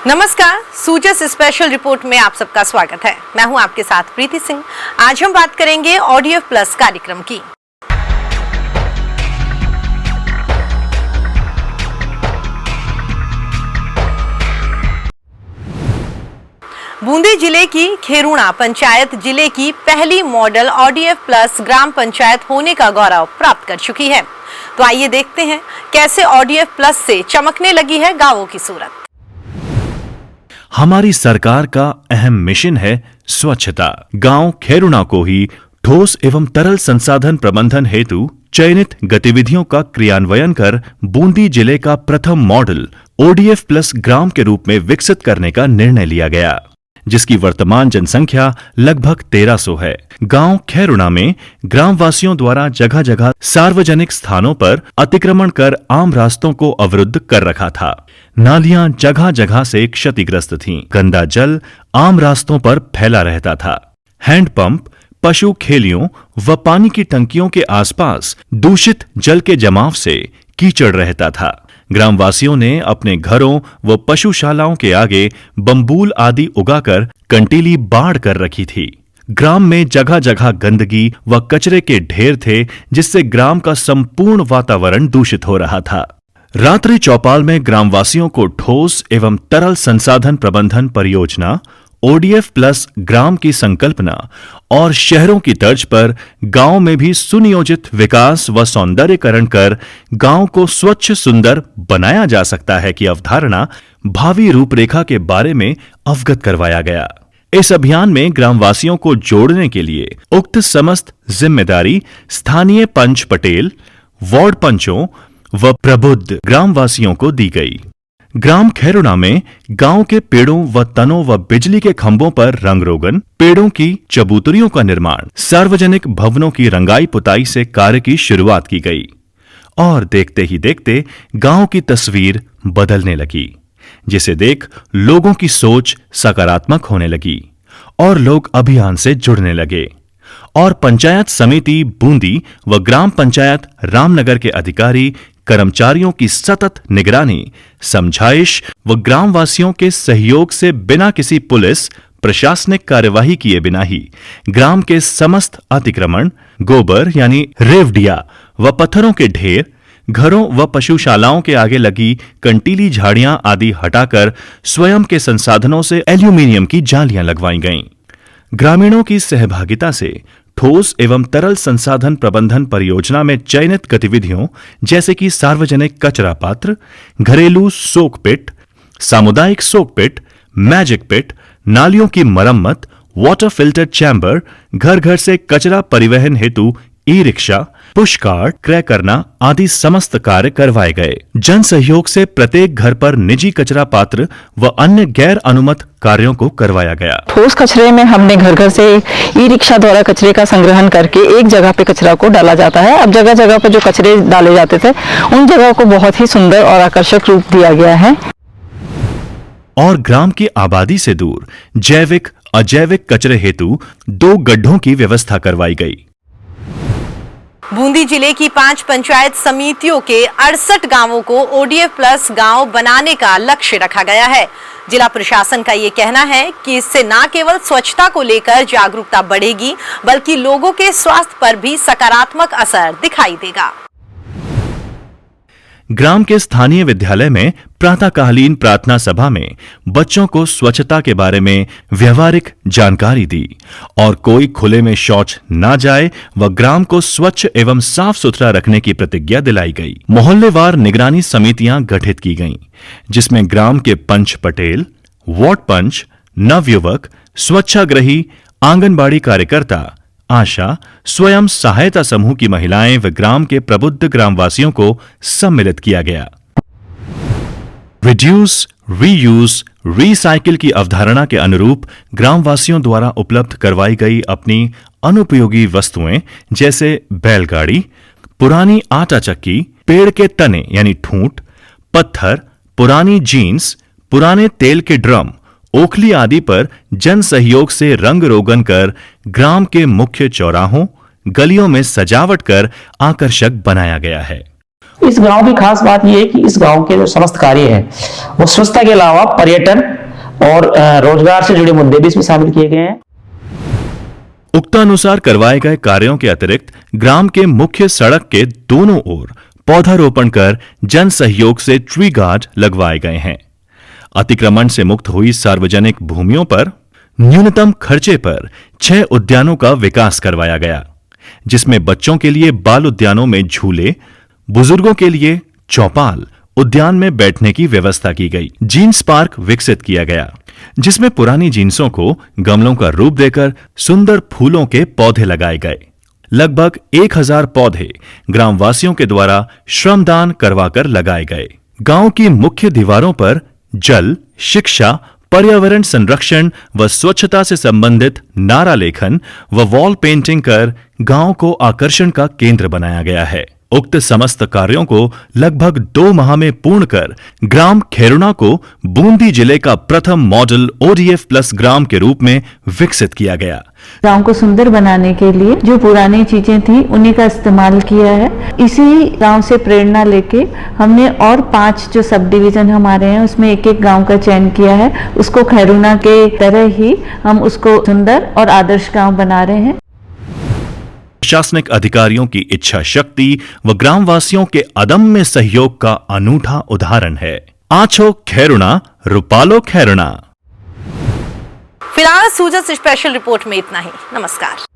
नमस्कार, सूजस special report में आप सबका स्वागत है। मैं हूं आपके साथ प्रीति सिंह। आज हम बात करेंगे ODF प्लस कार्यक्रम की। बूंदी जिले की खेरुणा पंचायत जिले की पहली मॉडल ODF प्लस ग्राम पंचायत होने का गौरव प्राप्त कर चुकी है। तो आइए देखते हैं कैसे ODF प्लस से चमकने लगी है गांवों की सूरत। हमारी सरकार का अहम मिशन है स्वच्छता। गांव खेरुणा को ही ठोस एवं तरल संसाधन प्रबंधन हेतु चयनित गतिविधियों का क्रियान्वयन कर बूंदी जिले का प्रथम मॉडल ODF प्लस ग्राम के रूप में विकसित करने का निर्णय लिया गया, जिसकी वर्तमान जनसंख्या लगभग 1300 है। गांव खेरुणा में ग्रामवासियों द्वारा जगह जगह सार्वजनिक स्थानों पर अतिक्रमण कर आम रास्तों को अवरुद्ध कर रखा था। नालियां जगह जगह से क्षतिग्रस्त थीं। गंदा जल आम रास्तों पर फैला रहता था। हैंडपंप, पशु खेलियों व पानी की टंकियों के आसपास दूषित जल के जमाव से कीचड़ रहता था। ग्रामवासियों ने अपने घरों व पशुशालाओं के आगे बम्बूल आदि उगाकर कंटीली बाढ़ कर रखी थी। ग्राम में जगह जगह गंदगी व कचरे के ढेर थे, जिससे ग्राम का संपूर्ण वातावरण दूषित हो रहा था। रात्रि चौपाल में ग्रामवासियों को ठोस एवं तरल संसाधन प्रबंधन परियोजना ODF प्लस ग्राम की संकल्पना और शहरों की तर्ज पर गांव में भी सुनियोजित विकास व सौंदर्यकरण कर गांव को स्वच्छ सुंदर बनाया जा सकता है की अवधारणा भावी रूपरेखा के बारे में अवगत करवाया गया। इस अभियान में ग्रामवासियों को जोड़ने के लिए उक्त समस्त जिम्मेदारी स्थानीय पंच पटेल, वार्ड पंचों व प्रबुद्ध ग्रामवासियों को दी गई। ग्राम खेरुणा में गांव के पेड़ों व तनों व बिजली के खंभों पर रंग रोगन, पेड़ों की चबूतरियों का निर्माण, सार्वजनिक भवनों की रंगाई पुताई से कार्य की शुरुआत की गई और देखते ही देखते गांव की तस्वीर बदलने लगी, जिसे देख लोगों की सोच सकारात्मक होने लगी और लोग अभियान से जुड़ने लगे और पंचायत समिति बूंदी व ग्राम पंचायत रामनगर के अधिकारी कर्मचारियों की सतत निगरानी, समझाइश व ग्रामवासियों के सहयोग से बिना किसी पुलिस प्रशासनिक कार्यवाही किए बिना ही ग्राम के समस्त अतिक्रमण, गोबर यानी रेवडिया व पत्थरों के ढेर, घरों व पशुशालाओं के आगे लगी कंटीली झाड़ियां आदि हटाकर स्वयं के संसाधनों से एल्यूमीनियम की जालियां लगवाई गईं। ग्रामीणों की सहभागिता से ठोस एवं तरल संसाधन प्रबंधन परियोजना में चयनित गतिविधियों जैसे कि सार्वजनिक कचरा पात्र, घरेलू सोक पिट, सामुदायिक सोक पिट, मैजिक पिट, नालियों की मरम्मत, वाटर फिल्टर चैम्बर, घर घर से कचरा परिवहन हेतु ई-रिक्शा, पुश कार्ट क्रय करना आदि समस्त कार्य करवाए गए। जन सहयोग से प्रत्येक घर पर निजी कचरा पात्र व अन्य गैर अनुमत कार्यों को करवाया गया। ठोस कचरे में हमने घर घर से ई-रिक्शा द्वारा कचरे का संग्रहण करके एक जगह पे कचरा को डाला जाता है। अब जगह जगह पर जो कचरे डाले जाते थे उन जगहों को बहुत ही सुंदर और आकर्षक रूप दिया गया है। और ग्राम की आबादी से दूर जैविक अजैविक कचरे हेतु 2 गड्ढों की व्यवस्था करवाई गई। बूंदी जिले की 5 पंचायत समितियों के 68 गांवों को ODF प्लस गांव बनाने का लक्ष्य रखा गया है। जिला प्रशासन का ये कहना है कि इससे न केवल स्वच्छता को लेकर जागरूकता बढ़ेगी, बल्कि लोगों के स्वास्थ्य पर भी सकारात्मक असर दिखाई देगा। ग्राम के स्थानीय विद्यालय में प्रातःकालीन प्रार्थना सभा में बच्चों को स्वच्छता के बारे में व्यवहारिक जानकारी दी और कोई खुले में शौच ना जाए व ग्राम को स्वच्छ एवं साफ सुथरा रखने की प्रतिज्ञा दिलाई गई। मोहल्लेवार निगरानी समितियां गठित की गईं, जिसमें ग्राम के पंच पटेल, वार्ड पंच, नवयुवक, स्वच्छाग्रही, आंगनबाड़ी कार्यकर्ता, आशा, स्वयं सहायता समूह की महिलाएं व ग्राम के प्रबुद्ध ग्रामवासियों को सम्मिलित किया गया। रिड्यूस, रीयूज, रीसाइकिल की अवधारणा के अनुरूप ग्रामवासियों द्वारा उपलब्ध करवाई गई अपनी अनुपयोगी वस्तुएं जैसे बैलगाड़ी, पुरानी आटा चक्की, पेड़ के तने यानी ठूंठ, पत्थर, पुरानी जीन्स, पुराने तेल के ड्रम, ओखली आदि पर जन सहयोग से रंग रोगन कर ग्राम के मुख्य चौराहों, गलियों में सजावट कर आकर्षक बनाया गया है। इस गांव की खास बात यह है कि इस गांव के जो समस्त कार्य हैं वो स्वच्छता के अलावा पर्यटन और रोजगार से जुड़े मुद्दे भी इसमें शामिल किए गए हैं। उक्तानुसार करवाए गए कार्यों के अतिरिक्त ग्राम के मुख्य सड़क के दोनों ओर पौधारोपण कर जन सहयोग से ट्री गार्ड लगवाए गए हैं। अतिक्रमण से मुक्त हुई सार्वजनिक भूमियों पर न्यूनतम खर्चे पर 6 उद्यानों का विकास करवाया गया, जिसमें बच्चों के लिए बाल उद्यानों में झूले, बुजुर्गों के लिए चौपाल, उद्यान में बैठने की व्यवस्था की गई। जीन्स पार्क विकसित किया गया, जिसमें पुरानी जीन्सों को गमलों का रूप देकर सुंदर फूलों के पौधे लगाए गए। लगभग 1000 पौधे ग्रामवासियों के द्वारा श्रमदान करवाकर लगाए गए। गांव की मुख्य दीवारों पर जल, शिक्षा, पर्यावरण संरक्षण व स्वच्छता से संबंधित नारा लेखन व वॉल पेंटिंग कर गांव को आकर्षण का केंद्र बनाया गया है। उक्त समस्त कार्यों को लगभग 2 माह में पूर्ण कर ग्राम खैरुना को बूंदी जिले का प्रथम मॉडल ODF प्लस ग्राम के रूप में विकसित किया गया। गांव को सुंदर बनाने के लिए जो पुरानी चीजें थी उन्हीं का इस्तेमाल किया है। इसी गांव से प्रेरणा लेके हमने और 5 जो सब डिवीजन हमारे हैं उसमें एक एक गांव का चयन किया है। उसको खैरुना के तरह ही हम उसको सुंदर और आदर्श गांव बना रहे हैं। प्रशासनिक अधिकारियों की इच्छा शक्ति व ग्रामवासियों के अदम्य सहयोग का अनूठा उदाहरण है। आछो खैरुना, रुपालो खैरुना। फिलहाल सूजत स्पेशल रिपोर्ट में इतना ही। नमस्कार।